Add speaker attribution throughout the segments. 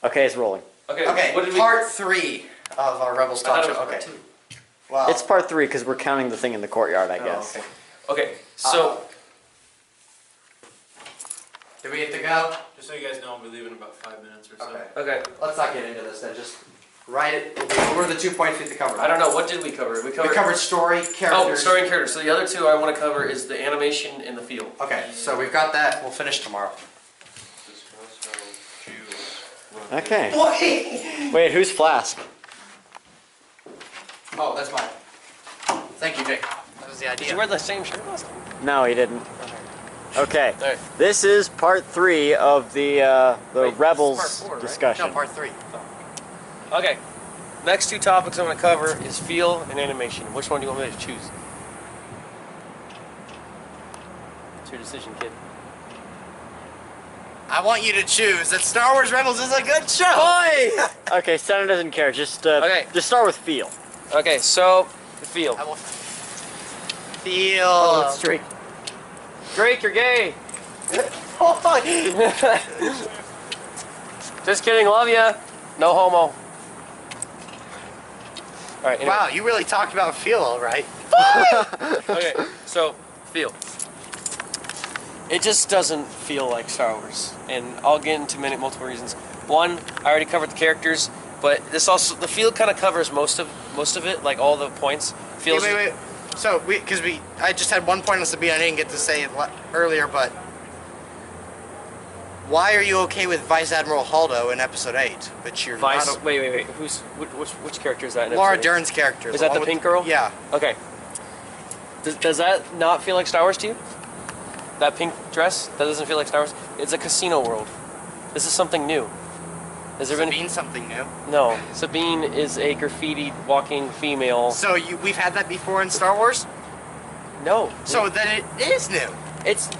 Speaker 1: Okay, it's rolling.
Speaker 2: Okay.
Speaker 3: Okay,
Speaker 2: What did
Speaker 3: part 3 of our Rebels talk show. Okay. Well,
Speaker 1: It's part 3 because we're counting the thing in the courtyard, I guess.
Speaker 3: Okay.
Speaker 2: Okay. So.
Speaker 3: Do we have to go?
Speaker 4: Just so you guys know, I'll be leaving in about 5 minutes or so.
Speaker 3: Okay.
Speaker 2: Okay.
Speaker 3: Let's not get into this then. Just write it. What were the 2 points we have to cover?
Speaker 2: I don't know. What did we cover?
Speaker 3: We covered story, characters.
Speaker 2: Oh, story and characters. So the other 2 I want to cover is the animation and the feel.
Speaker 3: Okay, so we've got that. We'll finish tomorrow.
Speaker 1: Okay.
Speaker 3: Wait!
Speaker 1: Wait, who's Flask?
Speaker 3: Oh, that's mine. Thank you, Jake. That was the
Speaker 2: Did you
Speaker 3: idea.
Speaker 2: wear the same shirt last time?
Speaker 1: No, he didn't. Okay.
Speaker 2: Alright.
Speaker 1: This is part 3 of the
Speaker 2: Wait,
Speaker 1: Rebels
Speaker 2: this is part 4, right?
Speaker 1: discussion.
Speaker 3: No, part 3.
Speaker 2: Okay. Next 2 topics I'm going to cover is feel and animation. Which one do you want me to choose? It's your decision, kid.
Speaker 3: I want you to choose that Star Wars Rebels is a good show!
Speaker 2: Boy!
Speaker 1: Okay, Santa doesn't care. Just
Speaker 2: Okay.
Speaker 1: just start with feel.
Speaker 2: Okay, so the feel.
Speaker 3: I will feel...
Speaker 1: Oh, it's Drake.
Speaker 2: Drake, you're gay. Just kidding, love ya. No homo. Alright, anyway.
Speaker 3: Wow, you really talked about feel, alright.
Speaker 2: Okay, so, feel. It just doesn't feel like Star Wars, and I'll get into multiple reasons. One, I already covered the characters, but this also the feel kind of covers most of it, like all the points. Feels.
Speaker 3: Wait. So, I just had 1 point on Sabine, I didn't get to say it earlier, but why are you okay with Vice Admiral Haldo in Episode 8, but you're
Speaker 2: Vice.
Speaker 3: not?
Speaker 2: Wait. Which character is that? In
Speaker 3: Laura
Speaker 2: episode eight?
Speaker 3: Dern's character.
Speaker 2: Is that the pink girl?
Speaker 3: Yeah.
Speaker 2: Okay. Does that not feel like Star Wars to you? That pink dress? That doesn't feel like Star Wars? It's a casino world. This is something new. Has there been
Speaker 3: something new?
Speaker 2: No. Sabine is a graffiti walking female.
Speaker 3: So we've had that before in Star Wars?
Speaker 2: No.
Speaker 3: So then it is new.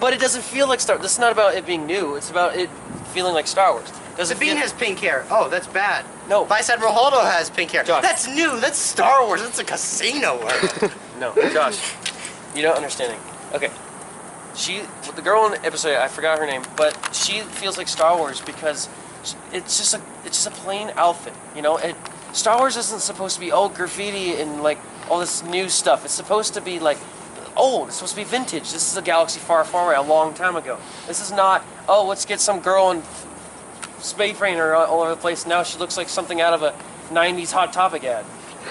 Speaker 2: But it doesn't feel like Star Wars. This is not about it being new. It's about it feeling like Star Wars.
Speaker 3: Sabine has pink hair. Oh, that's bad.
Speaker 2: No.
Speaker 3: Vice Admiral Haldo has pink hair.
Speaker 2: Josh.
Speaker 3: That's new. That's Star Wars. That's a casino world.
Speaker 2: No, Josh. You're not understanding. Okay. The girl in the episode, I forgot her name, but she feels like Star Wars because it's just a plain outfit, you know. Star Wars isn't supposed to be graffiti and like all this new stuff. It's supposed to be like old. It's supposed to be vintage. This is a galaxy far, far away, a long time ago. This is not let's get some girl in spade painter all over the place. Now she looks like something out of a '90s Hot Topic ad.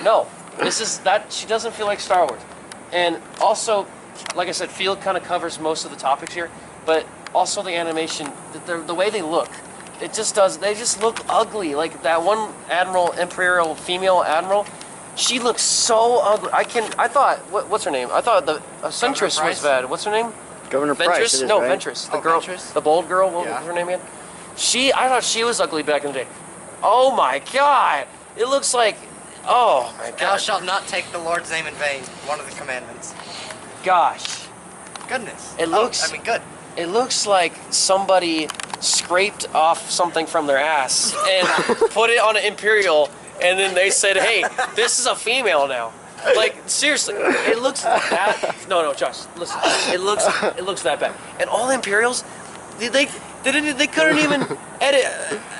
Speaker 2: No, this is that she doesn't feel like Star Wars, and also. Like I said, feel kind of covers most of the topics here, but also the animation, the way they look, it just does. They just look ugly. Like that one admiral, Imperial female admiral, she looks so ugly. I thought, what's her name? I thought the Centress was bad. What's her name?
Speaker 1: Governor Price.
Speaker 2: Ventress?
Speaker 1: It is,
Speaker 2: No,
Speaker 1: right?
Speaker 2: Ventress. The girl,
Speaker 3: Ventress?
Speaker 2: the bold girl. What was her name again? I thought she was ugly back in the day. Oh my God! It looks like, oh my God.
Speaker 3: Thou shalt not take the Lord's name in vain. One of the commandments.
Speaker 2: Gosh.
Speaker 3: Goodness.
Speaker 2: It looks.
Speaker 3: Good.
Speaker 2: It looks like somebody scraped off something from their ass and put it on an Imperial, and then they said, "Hey, this is a female now." Like seriously, it looks that. No, Josh, listen. It looks that bad. And all Imperials, they couldn't even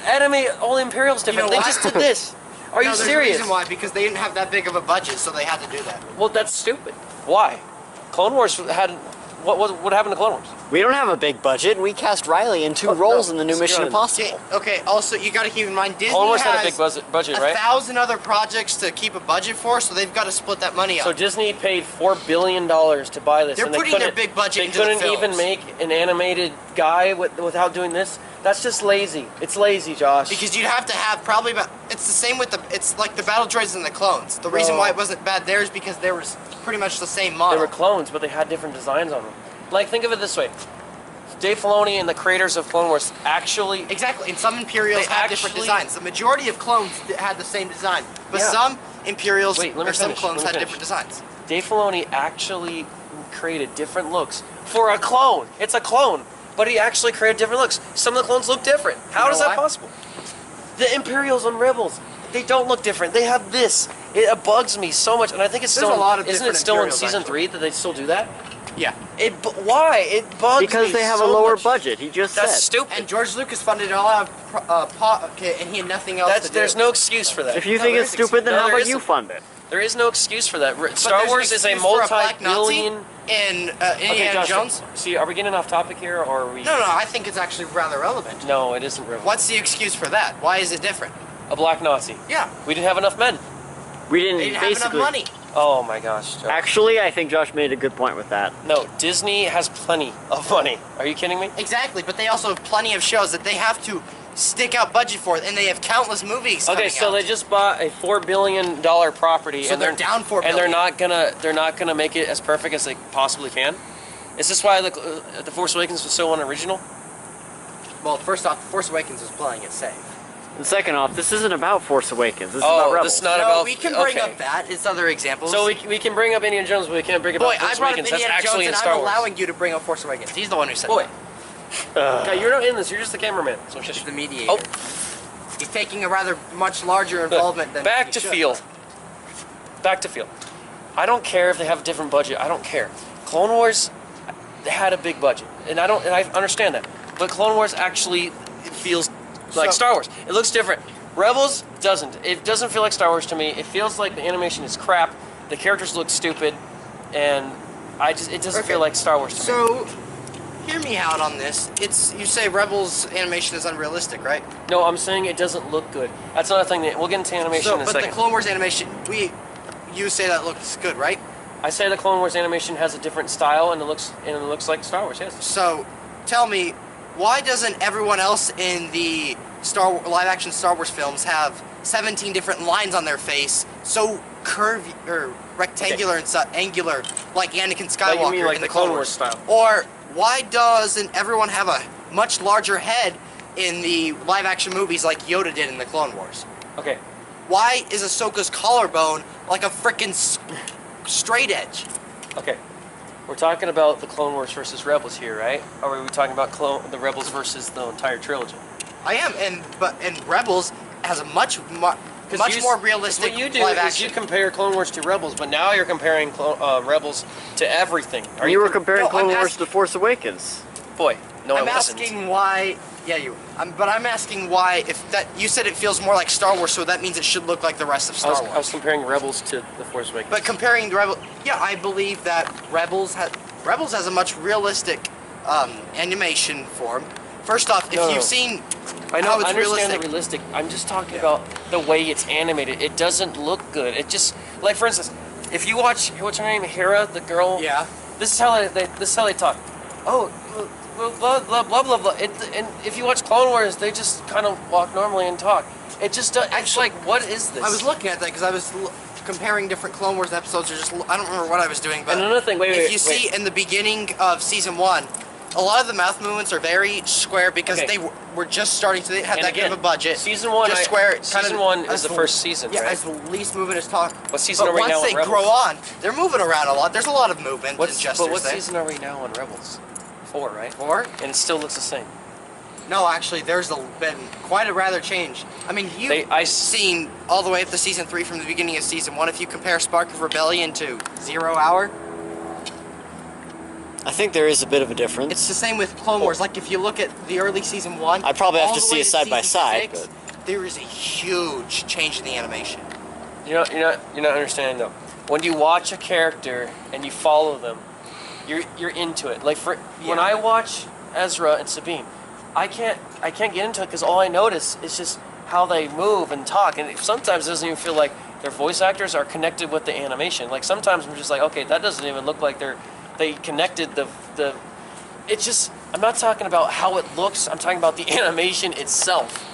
Speaker 2: animate all Imperials different.
Speaker 3: You know
Speaker 2: they just did this. Are you
Speaker 3: there's
Speaker 2: serious?
Speaker 3: A reason why, because they didn't have that big of a budget, so they had to do that.
Speaker 2: Well, that's stupid. Why? Clone Wars had what happened to Clone Wars?
Speaker 1: We don't have a big budget, and we cast Riley in 2 roles in the new Mission Impossible.
Speaker 3: Okay, also, you gotta keep in mind, Disney
Speaker 2: Clone Wars
Speaker 3: has
Speaker 2: had a big budget, right?
Speaker 3: 1,000 other projects to keep a budget for, so they've got to split that money up.
Speaker 2: So Disney paid $4 billion to buy this.
Speaker 3: They're
Speaker 2: and
Speaker 3: putting their big budget into the
Speaker 2: They couldn't even
Speaker 3: films.
Speaker 2: make an animated guy without doing this. That's just lazy. It's lazy, Josh.
Speaker 3: Because you'd have to have probably about, it's the same with it's like the battle droids and the clones. The reason why it wasn't bad there is because they were pretty much the same model.
Speaker 2: They were clones, but they had different designs on them. Like, think of it this way. Dave Filoni and the creators of Clone Wars actually...
Speaker 3: Exactly, and some Imperials
Speaker 2: They
Speaker 3: had different
Speaker 2: actually-
Speaker 3: designs. The majority of clones had the same design, but
Speaker 2: Yeah.
Speaker 3: some Imperials
Speaker 2: Wait, let me
Speaker 3: or some
Speaker 2: finish,
Speaker 3: clones
Speaker 2: let me
Speaker 3: had
Speaker 2: finish.
Speaker 3: different designs.
Speaker 2: Dave Filoni actually created different looks for a clone. It's a clone, but he actually created different looks. Some of the clones look different. How is that possible? The Imperials and Rebels, they don't look different. They have this. It bugs me so much, and I think it's
Speaker 3: There's
Speaker 2: still.
Speaker 3: a lot of
Speaker 2: isn't it
Speaker 3: different
Speaker 2: still in
Speaker 3: Imperials,
Speaker 2: season
Speaker 3: actually.
Speaker 2: 3 that they still do that?
Speaker 3: Yeah.
Speaker 2: But why? It bugs me
Speaker 1: Because they have
Speaker 2: so
Speaker 1: a lower
Speaker 2: much.
Speaker 1: budget. He just
Speaker 2: That's
Speaker 1: said.
Speaker 2: stupid.
Speaker 3: And George Lucas funded it all out of and he had nothing else to do.
Speaker 2: There's no excuse for that.
Speaker 1: If you
Speaker 3: No,
Speaker 1: think
Speaker 3: there
Speaker 1: it's
Speaker 3: is
Speaker 1: stupid, then
Speaker 2: no,
Speaker 1: how
Speaker 2: there
Speaker 1: about you
Speaker 2: isn't.
Speaker 1: fund it?
Speaker 2: There is no excuse for that.
Speaker 3: But
Speaker 2: Star
Speaker 3: there's an
Speaker 2: Wars is a
Speaker 3: excuse for Black Nazi
Speaker 2: multi-billion.
Speaker 3: in
Speaker 2: Okay,
Speaker 3: Indiana
Speaker 2: Josh,
Speaker 3: Jones.
Speaker 2: see, are we getting off topic here, or are we?
Speaker 3: No, I think it's actually rather relevant.
Speaker 2: No, it isn't relevant.
Speaker 3: What's the excuse for that? Why is it different?
Speaker 2: A black Nazi.
Speaker 3: Yeah,
Speaker 2: We didn't have enough men.
Speaker 1: We didn't,
Speaker 3: they didn't have enough
Speaker 1: basically.
Speaker 3: money.
Speaker 2: Oh my gosh, Josh.
Speaker 1: Actually, I think Josh made a good point with that.
Speaker 2: No, Disney has plenty of money. Are you kidding me?
Speaker 3: Exactly, but they also have plenty of shows that they have to stick out budget for, and they have countless movies.
Speaker 2: Okay,
Speaker 3: coming
Speaker 2: so
Speaker 3: out.
Speaker 2: they just bought a $4 billion property,
Speaker 3: So
Speaker 2: and
Speaker 3: they're down $4
Speaker 2: and they're
Speaker 3: billion.
Speaker 2: not gonna make it as perfect as they possibly can. Is this why the Force Awakens was so unoriginal?
Speaker 3: Well, first off, Force Awakens is playing it safe.
Speaker 1: And second off, this isn't about Force Awakens. This is
Speaker 2: Oh,
Speaker 1: about Rebels.
Speaker 2: this is not
Speaker 3: no,
Speaker 2: about.
Speaker 3: we can bring
Speaker 2: okay.
Speaker 3: up that. It's other examples.
Speaker 2: So we can bring up Indiana Jones, but we can't bring up
Speaker 3: Boy, I
Speaker 2: Force
Speaker 3: brought up
Speaker 2: Awakens. That's
Speaker 3: Indiana
Speaker 2: actually
Speaker 3: Jones,
Speaker 2: in
Speaker 3: and
Speaker 2: Star
Speaker 3: I'm
Speaker 2: Wars.
Speaker 3: allowing you to bring up Force Awakens. He's the one who said
Speaker 2: Boy,
Speaker 3: that.
Speaker 2: okay, you're not in this. You're just the cameraman. So
Speaker 3: He's
Speaker 2: shush.
Speaker 3: the mediator.
Speaker 2: Oh.
Speaker 3: He's taking a rather much larger involvement than
Speaker 2: Back
Speaker 3: he
Speaker 2: to
Speaker 3: should.
Speaker 2: field. Back to field. I don't care if they have a different budget. I don't care. Clone Wars had a big budget, and I understand that. But Clone Wars actually it feels like
Speaker 3: So-
Speaker 2: Star Wars. It looks different. Rebels doesn't. It doesn't feel like StarArs to me. It feels like the animation is crap. The characters look stupid, and it doesn't
Speaker 3: Okay.
Speaker 2: feel like Star Wars to me.
Speaker 3: So, hear me out on this. You say Rebels animation is unrealistic, right?
Speaker 2: No, I'm saying it doesn't look good. That's another thing that we'll get into animation
Speaker 3: So,
Speaker 2: in a
Speaker 3: but
Speaker 2: second.
Speaker 3: the Clone Wars animation, you say that looks good, right?
Speaker 2: I say the Clone Wars animation has a different style and it looks like Star Wars. Yes.
Speaker 3: So, tell me, why doesn't everyone else in the live-action Star Wars films have 17 different lines on their face, so curvy or rectangular and angular, like Anakin Skywalker
Speaker 2: Like you mean like
Speaker 3: in
Speaker 2: the
Speaker 3: the
Speaker 2: Clone Wars style?
Speaker 3: Or why doesn't everyone have a much larger head in the live-action movies like Yoda did in the Clone Wars?
Speaker 2: Okay.
Speaker 3: Why is Ahsoka's collarbone like a frickin' straight edge?
Speaker 2: Okay. We're talking about the Clone Wars versus Rebels here, right? Or are we talking about the Rebels versus the entire trilogy?
Speaker 3: I am, and Rebels has a much
Speaker 2: you-
Speaker 3: more realistic
Speaker 2: What you do
Speaker 3: live
Speaker 2: is
Speaker 3: action.
Speaker 2: you compare Clone Wars to Rebels, but now you're comparing Rebels to everything. Are
Speaker 1: You were comparing
Speaker 3: No,
Speaker 1: Clone
Speaker 3: I'm
Speaker 1: Wars
Speaker 3: asking-
Speaker 1: to Force Awakens.
Speaker 2: Boy, no,
Speaker 3: I'm
Speaker 2: I wasn't.
Speaker 3: asking why. Yeah, but I'm asking why. If that you said it feels more like Star Wars, so that means it should look like the rest of Star
Speaker 2: I
Speaker 3: Wars.
Speaker 2: was comparing Rebels to the Force Awakens.
Speaker 3: But comparing the Rebel, yeah, I believe that Rebels has a much realistic animation form. First off, if
Speaker 2: No, no.
Speaker 3: you've seen
Speaker 2: I know,
Speaker 3: how it's
Speaker 2: I understand the
Speaker 3: realistic,
Speaker 2: realistic. I'm just talking about the way it's animated. It doesn't look good. It just like, for instance, if you watch what's her name, Hera, the girl.
Speaker 3: yeah.
Speaker 2: This is how they talk. Oh, blah blah blah blah blah. And if you watch Clone Wars, they just kind of walk normally and talk. It just it's like, what is this?
Speaker 3: I was looking at that because I was comparing different Clone Wars episodes. Or just I don't remember what I was doing, but
Speaker 2: And another thing,
Speaker 3: if you see in the beginning of season 1, a lot of the mouth movements are very square because
Speaker 2: Okay.
Speaker 3: they were just starting to have
Speaker 2: And
Speaker 3: that kind
Speaker 2: again,
Speaker 3: of a budget.
Speaker 2: Season 1,
Speaker 3: just square.
Speaker 2: season 1 is the first season,
Speaker 3: Yeah,
Speaker 2: right?
Speaker 3: as the least movement is talk.
Speaker 2: What season
Speaker 3: but
Speaker 2: are we
Speaker 3: once
Speaker 2: now
Speaker 3: they
Speaker 2: on Rebels?
Speaker 3: grow on, they're moving around a lot. There's a lot of movement and gestures
Speaker 2: But what
Speaker 3: there.
Speaker 2: season are we now on Rebels? 4, right?
Speaker 3: 4?
Speaker 2: And it still looks the same.
Speaker 3: No, actually, there's been quite a rather change. I mean,
Speaker 2: I
Speaker 3: seen all the way up to season 3 from the beginning of season 1. If you compare Spark of Rebellion to 0 Hour,
Speaker 1: I think there is a bit of a difference.
Speaker 3: it's the same with Clone Wars. Like, if you look at the early season 1,
Speaker 1: I'd probably have
Speaker 3: all
Speaker 1: to
Speaker 3: the
Speaker 1: see
Speaker 3: way
Speaker 1: it side by
Speaker 3: season
Speaker 1: side,
Speaker 3: 6, there is a huge change in the animation.
Speaker 2: You're not understanding though. When you watch a character and you follow them, you're into it. Like when
Speaker 3: Yeah.
Speaker 2: I watch Ezra and Sabine, I can't get into it because all I notice is just how they move and talk, and sometimes it doesn't even feel like their voice actors are connected with the animation. Like sometimes I'm just like, okay, that doesn't even look like they connected the. It's just, I'm not talking about how it looks. I'm talking about the animation itself.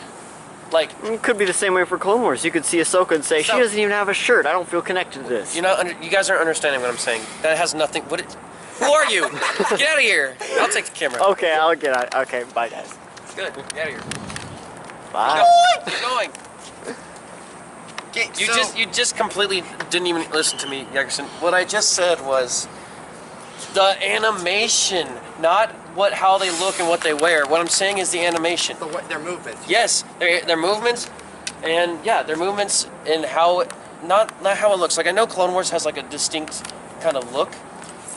Speaker 2: Like,
Speaker 1: It could be the same way for Clone Wars. You could see Ahsoka and say, she
Speaker 3: So-
Speaker 1: doesn't even have a shirt. I don't feel connected to this.
Speaker 2: you guys aren't understanding what I'm saying. That has nothing. Who are you? Get out of here. I'll take the camera.
Speaker 1: Okay, I'll get out. Okay, bye guys.
Speaker 2: Good. Get out of here.
Speaker 1: Bye.
Speaker 2: Keep going.
Speaker 3: Okay,
Speaker 2: You just completely didn't even listen to me, Yagerson. What I just said was the animation, not how they look and what they wear. What I'm saying is the animation.
Speaker 3: their movement.
Speaker 2: Yes, their movements, and yeah, their movements and how not how it looks. Like I know Clone Wars has like a distinct kind of look,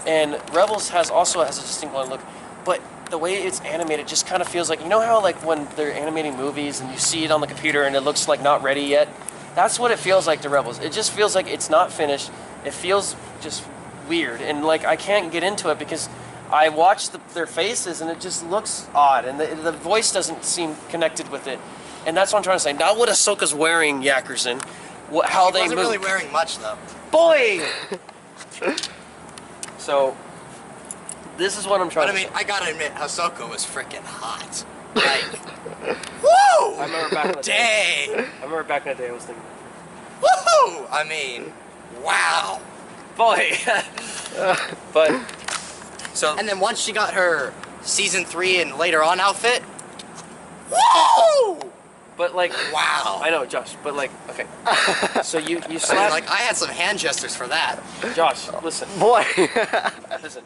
Speaker 2: and Rebels also has a distinct glowing look, but the way it's animated just kind of feels like, you know how like when they're animating movies and you see it on the computer and it looks like not ready yet? That's what it feels like to Rebels. It just feels like it's not finished. It feels just weird, and like I can't get into it because I watch their faces and it just looks odd, and the voice doesn't seem connected with it, and that's what I'm trying to say. Not what Ahsoka's wearing, Yackerson. How they
Speaker 3: wasn't
Speaker 2: move.
Speaker 3: really wearing much though.
Speaker 2: Boy. So this is what I'm trying
Speaker 3: But I
Speaker 2: to
Speaker 3: mean,
Speaker 2: say.
Speaker 3: I gotta admit, Ahsoka was freaking hot. Like, woo!
Speaker 2: I remember back in the day.
Speaker 3: Dang!
Speaker 2: I remember back in the day I was thinking,
Speaker 3: Woohoo! I mean, wow.
Speaker 2: boy. But so
Speaker 3: And then once she got her season 3 and later on outfit, woo!
Speaker 2: but like
Speaker 3: Wow.
Speaker 2: I know, Josh, but like okay. So you
Speaker 3: I mean,
Speaker 2: slap
Speaker 3: like I had some hand gestures for that.
Speaker 2: Josh, listen.
Speaker 1: Boy.
Speaker 2: Listen.